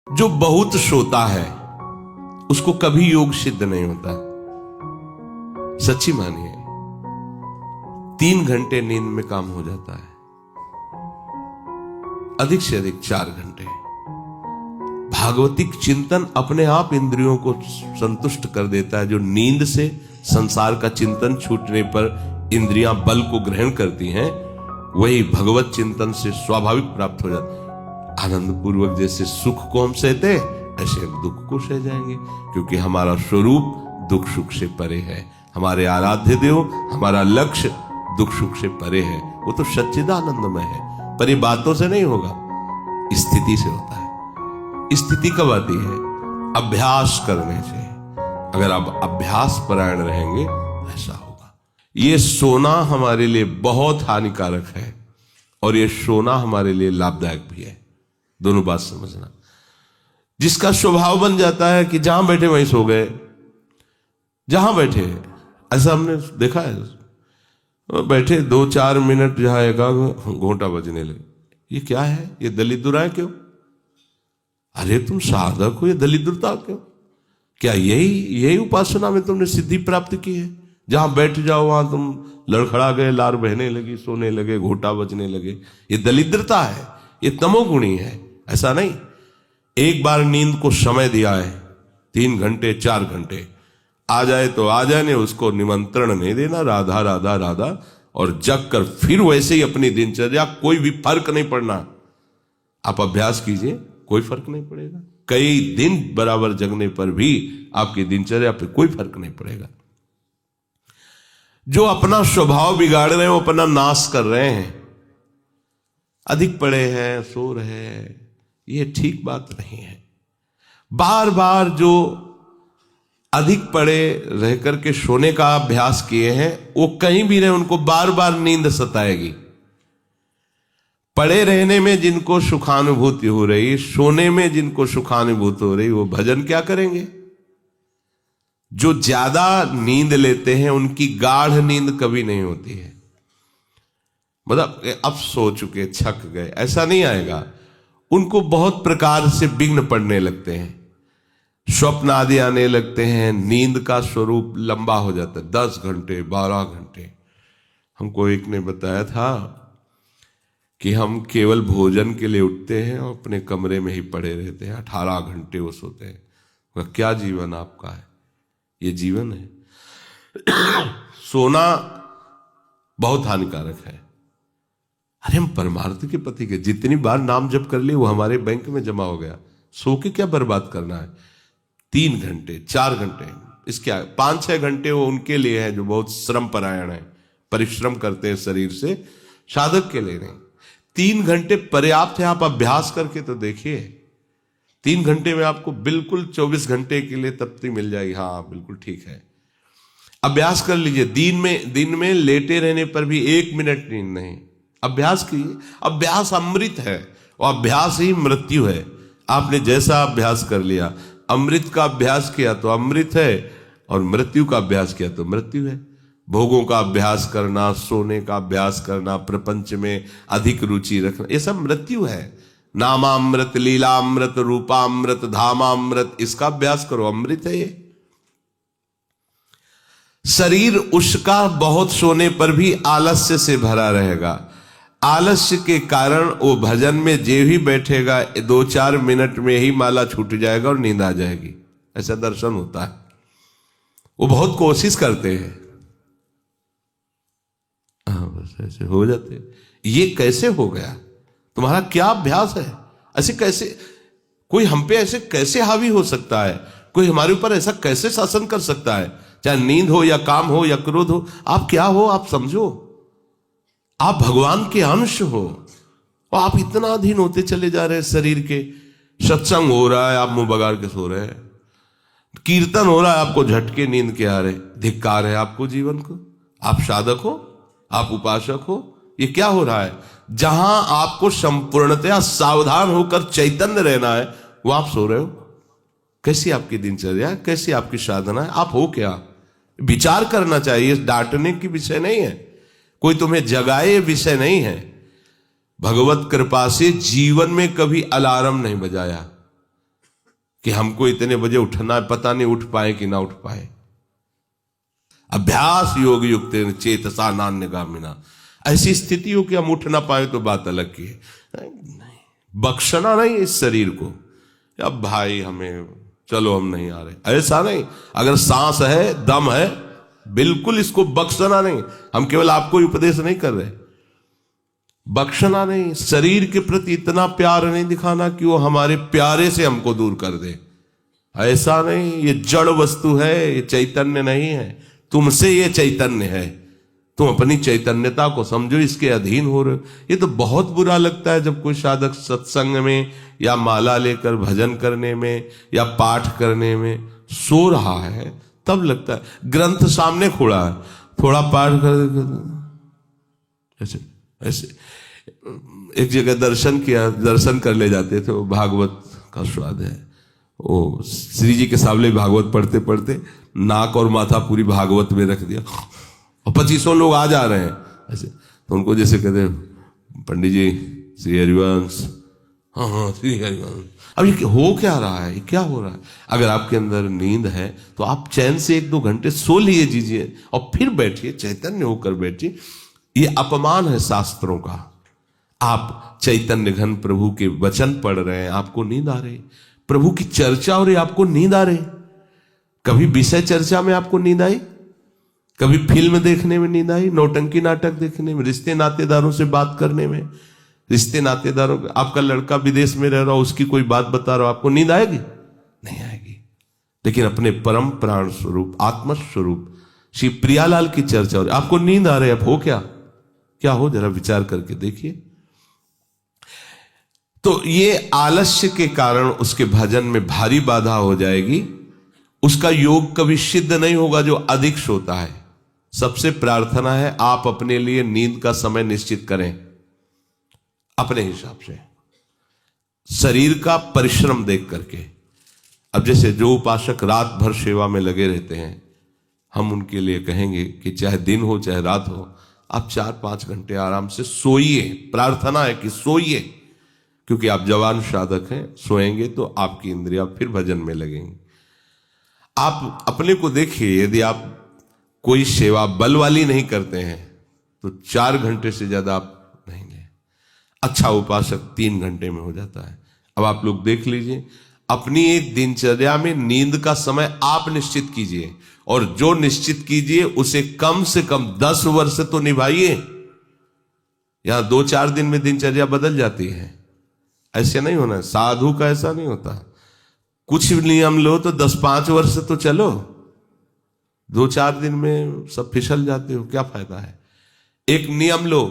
जो बहुत सोता है उसको कभी योग सिद्ध नहीं होता। सच्ची मानिए, 3 घंटे नींद में काम हो जाता है, अधिक से अधिक 4 घंटे। भागवतिक चिंतन अपने आप इंद्रियों को संतुष्ट कर देता है। जो नींद से संसार का चिंतन छूटने पर इंद्रियां बल को ग्रहण करती हैं, वही भगवत चिंतन से स्वाभाविक प्राप्त हो जाता है। आनंद पूर्वक जैसे सुख को हम सहते, ऐसे हम दुख को सह जाएंगे, क्योंकि हमारा स्वरूप दुख सुख से परे है। हमारे आराध्य देव, हमारा लक्ष्य दुख सुख से परे है। वो तो सच्चिदानंदमय है, पर ये बातों से नहीं होगा, स्थिति से होता है। स्थिति कब आती है? अभ्यास करने से। अगर आप अभ्यास परायण रहेंगे, ऐसा होगा। ये सोना हमारे लिए बहुत हानिकारक है और ये सोना हमारे लिए लाभदायक भी है। दोनों बात समझना। जिसका स्वभाव बन जाता है कि जहां बैठे वहीं सो गए, जहां बैठे, ऐसा हमने देखा है। बैठे 2-4 मिनट जहां एकाग्र, घोंटा बजने लगे। ये क्या है? ये दलिद्राएं क्यों? अरे तुम साधक हो, ये दलिद्रता क्यों? क्या यही उपासना में तुमने सिद्धि प्राप्त की है? जहां बैठ जाओ वहां तुम लड़खड़ा गए, लार बहने लगी, सोने लगे, घोंटा बजने लगे। ये दलिद्रता है, ये तमोगुणी है। ऐसा नहीं। एक बार नींद को समय दिया है, 3 घंटे 4 घंटे, आ जाए तो आ जाने, उसको निमंत्रण नहीं देना, राधा राधा राधा, और जग कर फिर वैसे ही अपनी दिनचर्या। कोई भी फर्क नहीं पड़ना। आप अभ्यास कीजिए, कोई फर्क नहीं पड़ेगा। कई दिन बराबर जगने पर भी आपकी दिनचर्या पे कोई फर्क नहीं पड़ेगा। जो अपना स्वभाव बिगाड़ रहे हैं, वो अपना नाश कर रहे हैं। अधिक पड़े हैं, सो रहे हैं, ये ठीक बात नहीं है। बार बार जो अधिक पड़े रह करके सोने का अभ्यास किए हैं, वो कहीं भी रहे, उनको बार बार नींद सताएगी। पड़े रहने में जिनको सुखानुभूति हो रही, सोने में जिनको सुखानुभूति हो रही, वो भजन क्या करेंगे? जो ज्यादा नींद लेते हैं उनकी गाढ़ नींद कभी नहीं होती है। मतलब अब सो चुके, थक गए, ऐसा नहीं आएगा। उनको बहुत प्रकार से विघ्न पड़ने लगते हैं, स्वप्न आदि आने लगते हैं, नींद का स्वरूप लंबा हो जाता है, 10 घंटे 12 घंटे। हमको एक ने बताया था कि हम केवल भोजन के लिए उठते हैं और अपने कमरे में ही पड़े रहते हैं, 18 घंटे वो सोते हैं। वह क्या जीवन आपका है? ये जीवन है? सोना बहुत हानिकारक है। अरे हम परमार्थ के पति के, जितनी बार नाम जप कर लिए वो हमारे बैंक में जमा हो गया। सो के क्या बर्बाद करना है? 3 घंटे 4 घंटे, इसके 5-6 घंटे वो उनके लिए है जो बहुत श्रम परायण है, परिश्रम करते हैं शरीर से, साधक के लिए नहीं। 3 घंटे पर्याप्त है। आप अभ्यास करके तो देखिए, 3 घंटे में आपको बिल्कुल 24 घंटे के लिए तृप्ति मिल जाएगी। हाँ बिल्कुल ठीक है, अभ्यास कर लीजिए। दिन में लेटे रहने पर भी 1 मिनट नींद नहीं। अभ्यास कीजिए। अभ्यास अमृत है और अभ्यास ही मृत्यु है। आपने जैसा अभ्यास कर लिया, अमृत का अभ्यास किया तो अमृत है, और मृत्यु का अभ्यास किया तो मृत्यु है। भोगों का अभ्यास करना, सोने का अभ्यास करना, प्रपंच में अधिक रुचि रखना, ये सब मृत्यु है। नामामृत, लीलामृत, रूपामृत, धामामृत, इसका अभ्यास करो, अमृत है ये। शरीर उसका बहुत सोने पर भी आलस्य से भरा रहेगा। आलस्य के कारण वो भजन में जे भी बैठेगा, 2-4 मिनट में ही माला छूट जाएगा और नींद आ जाएगी। ऐसा दर्शन होता है। वो बहुत कोशिश करते हैं, बस ऐसे हो जाते। ये कैसे हो गया? तुम्हारा क्या अभ्यास है? ऐसे कैसे कोई हम पे ऐसे कैसे हावी हो सकता है? कोई हमारे ऊपर ऐसा कैसे शासन कर सकता है? चाहे नींद हो या काम हो या क्रोध हो, आप क्या हो? आप समझो, आप भगवान के अंश हो और आप इतना अधीन होते चले जा रहे हैं शरीर के। सत्संग हो रहा है, आप मुंह बगाड़ के सो रहे हैं। कीर्तन हो रहा है, आपको झटके नींद के आ रहे। धिक्कार है आपको जीवन को। आप साधक हो, आप उपासक हो, ये क्या हो रहा है? जहां आपको संपूर्णतया सावधान होकर चैतन्य रहना है, वो आप सो रहे हो। कैसी आपकी दिनचर्या, कैसी आपकी साधना है? आप हो क्या? विचार करना चाहिए। डांटने की विषय नहीं है, कोई तुम्हें जगाए विषय नहीं है। भगवत कृपा से जीवन में कभी अलार्म नहीं बजाया, कि हमको इतने बजे उठना है, पता नहीं उठ पाए कि ना उठ पाए। अभ्यास योग युक्त चेतसा नान्यगामिना, ऐसी स्थिति हो कि हम उठ ना पाए तो बात अलग की है। नहीं, बख्शना नहीं इस शरीर को, अब भाई हमें चलो हम नहीं आ रहे, ऐसा नहीं। अगर सांस है, दम है, बिल्कुल इसको बख्शना नहीं। हम केवल आपको उपदेश नहीं कर रहे, बख्शना नहीं। शरीर के प्रति इतना प्यार नहीं दिखाना कि वो हमारे प्यारे से हमको दूर कर दे, ऐसा नहीं। ये जड़ वस्तु है, ये चैतन्य नहीं है। तुमसे ये चैतन्य है, तुम अपनी चैतन्यता को समझो, इसके अधीन हो रहे। ये तो बहुत बुरा लगता है जब कोई साधक सत्संग में या माला लेकर भजन करने में या पाठ करने में सो रहा है, तब लगता है। ग्रंथ सामने खोड़ा है, थोड़ा पाठ कर ऐसे ऐसे। एक जगह दर्शन किया, दर्शन करने जाते थे, वो भागवत का स्वाद है। वो श्री जी के सामने भागवत पढ़ते पढ़ते नाक और माथा पूरी भागवत में रख दिया, और 2500 लोग आ जा रहे हैं ऐसे। तो उनको जैसे कहते, पंडित जी श्री हरिवंश, हाँ हाँ श्री हरिवंश। अब ये हो क्या रहा है, ये क्या हो रहा है? अगर आपके अंदर नींद है तो आप चैन से 1-2 घंटे सो लिए जीजिए और फिर बैठिए, चैतन्य होकर बैठिए। ये अपमान है शास्त्रों का। आप चैतन्य घन प्रभु के वचन पढ़ रहे हैं, आपको नींद आ रही, प्रभु की चर्चा हो रही, आपको नींद आ रही। कभी विषय चर्चा में आपको नींद आई? कभी फिल्म देखने में नींद आई? नौटंकी नाटक देखने में, रिश्ते नातेदारों से बात करने में, रिश्ते नातेदारों, आपका लड़का विदेश में रह रहा हो, उसकी कोई बात बता रहा हो, आपको नींद आएगी? नहीं आएगी। लेकिन अपने परम प्राण स्वरूप आत्मस्वरूप श्री प्रियालाल की चर्चा हो रही, आपको नींद आ रही है। अब हो क्या हो, जरा विचार करके देखिए। तो ये आलस्य के कारण उसके भजन में भारी बाधा हो जाएगी, उसका योग कभी सिद्ध नहीं होगा जो अधिक सोता है। सबसे प्रार्थना है आप अपने लिए नींद का समय निश्चित करें अपने हिसाब से, शरीर का परिश्रम देख करके। अब जैसे जो उपासक रात भर सेवा में लगे रहते हैं, हम उनके लिए कहेंगे कि चाहे दिन हो चाहे रात हो, आप 4-5 घंटे आराम से सोइए। प्रार्थना है कि सोइए, क्योंकि आप जवान साधक हैं, सोएंगे तो आपकी इंद्रियां फिर भजन में लगेंगी। आप अपने को देखिए, यदि आप कोई सेवा बल वाली नहीं करते हैं तो 4 घंटे से ज्यादा आप नहीं लें। अच्छा उपासक 3 घंटे में हो जाता है। अब आप लोग देख लीजिए, अपनी एक दिनचर्या में नींद का समय आप निश्चित कीजिए, और जो निश्चित कीजिए उसे कम से कम 10 वर्ष तो निभाइए। यहां 2-4 दिन में दिनचर्या बदल जाती है, ऐसे नहीं होना। साधु का ऐसा नहीं होता। कुछ नियम लो तो 10-5 वर्ष तो चलो, 2-4 दिन में सब फिसल जाते हो, क्या फायदा है? एक नियम लो,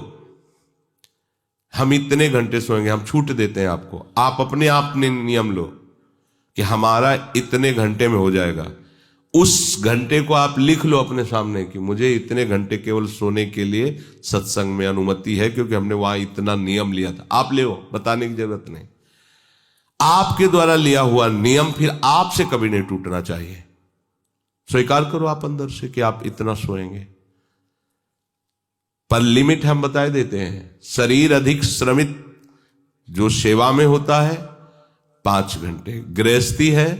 हम इतने घंटे सोएंगे, हम छूट देते हैं आपको। आप अपने आप ने नियम लो कि हमारा इतने घंटे में हो जाएगा। उस घंटे को आप लिख लो अपने सामने कि मुझे इतने घंटे केवल सोने के लिए सत्संग में अनुमति है, क्योंकि हमने वहां इतना नियम लिया था। आप ले, बताने की जरूरत नहीं। आपके द्वारा लिया हुआ नियम फिर आपसे कभी नहीं टूटना चाहिए। स्वीकार करो आप अंदर से कि आप इतना सोएंगे, पर लिमिट हम बताए देते हैं। शरीर अधिक श्रमित जो सेवा में होता है 5 घंटे, गृहस्थी है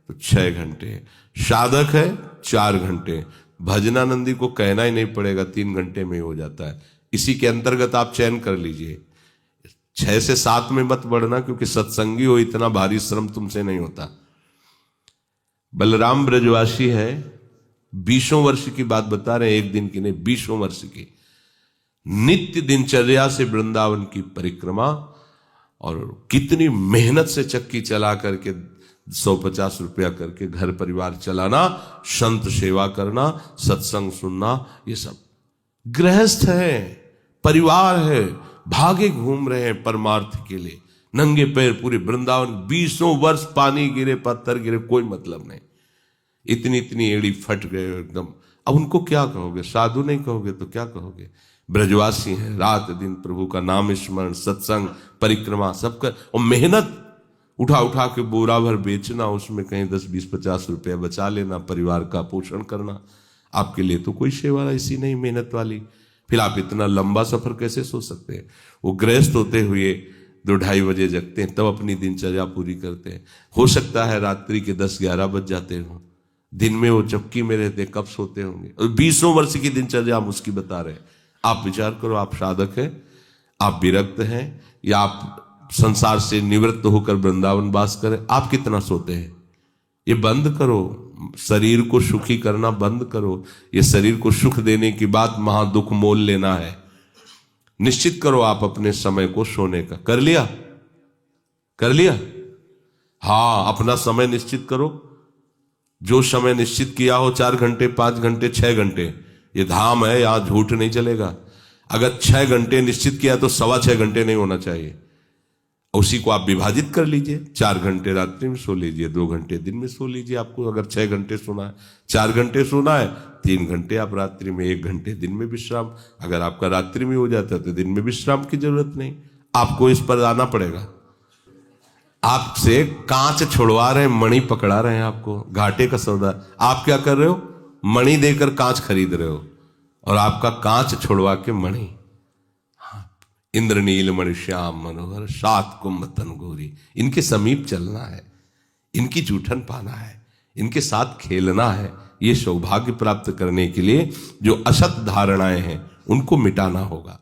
तो 6 घंटे, साधक है 4 घंटे। भजनानंदी को कहना ही नहीं पड़ेगा, 3 घंटे में हो जाता है। इसी के अंतर्गत आप चयन कर लीजिए। 6 से 7 में मत बढ़ना, क्योंकि सत्संगी हो, इतना भारी श्रम तुमसे नहीं होता। बलराम ब्रजवासी है, 20 वर्ष की बात बता रहे हैं, एक दिन की नहीं, 20 वर्ष की नित्य दिनचर्या से वृंदावन की परिक्रमा, और कितनी मेहनत से चक्की चला करके 150 रुपया करके घर परिवार चलाना, संत सेवा करना, सत्संग सुनना, ये सब गृहस्थ है, परिवार है, भागे घूम रहे हैं परमार्थ के लिए, नंगे पैर पूरे वृंदावन। 20 वर्ष पानी गिरे, पत्थर गिरे, कोई मतलब नहीं। इतनी इतनी एड़ी फट गए एकदम। अब उनको क्या कहोगे? साधु नहीं कहोगे तो क्या कहोगे? ब्रजवासी हैं, रात दिन प्रभु का नाम स्मरण, सत्संग, परिक्रमा सब कर, और मेहनत उठा उठा के बोरा भर बेचना, उसमें कहीं 10, 20, 50 रुपया बचा लेना, परिवार का पोषण करना। आपके लिए तो कोई सेवा ऐसी नहीं मेहनत वाली। फिर आप इतना लंबा सफर कैसे सोच सकते हैं? वो गृहस्थ होते हुए 2-2:30 बजे जगते हैं, तब अपनी दिनचर्या पूरी करते हैं। हो सकता है रात्रि के 10-11 बज जाते हों, दिन में वो चौकी में रहते, कब सोते होंगे। और 20 वर्ष की दिनचर्या हम उसकी बता रहे हैं। आप विचार करो, आप साधक हैं, आप विरक्त हैं, या आप संसार से निवृत्त होकर वृंदावन वास करें, आप कितना सोते हैं? ये बंद करो, शरीर को सुखी करना बंद करो। ये शरीर को सुख देने की बात महादुख मोल लेना है। निश्चित करो आप अपने समय को सोने का। कर लिया? कर लिया? हाँ, अपना समय निश्चित करो। जो समय निश्चित किया हो, 4 घंटे, 5 घंटे, 6 घंटे, ये धाम है, यहां झूठ नहीं चलेगा। अगर 6 घंटे निश्चित किया तो 6.25 घंटे नहीं होना चाहिए। उसी को आप विभाजित कर लीजिए। 4 घंटे रात्रि में सो लीजिए, 2 घंटे दिन में सो लीजिए। आपको अगर 6 घंटे सोना है, 4 घंटे सोना है, 3 घंटे आप रात्रि में, 1 घंटे दिन में विश्राम। अगर आपका रात्रि में हो जाता है तो दिन में विश्राम की जरूरत नहीं। आपको इस पर आना पड़ेगा। आपसे कांच छुड़वा रहे हैं, मणि पकड़ा रहे हैं आपको, घाटे का सौदा। आप क्या कर रहे हो? मणि देकर कांच खरीद रहे हो, और आपका कांच छुड़वा के मणि। इंद्रनील मणि श्याम मनोहर 7 कुंभ तन गोरी, इनके समीप चलना है, इनकी जूठन पाना है, इनके साथ खेलना है। ये सौभाग्य प्राप्त करने के लिए जो असत धारणाएं हैं उनको मिटाना होगा।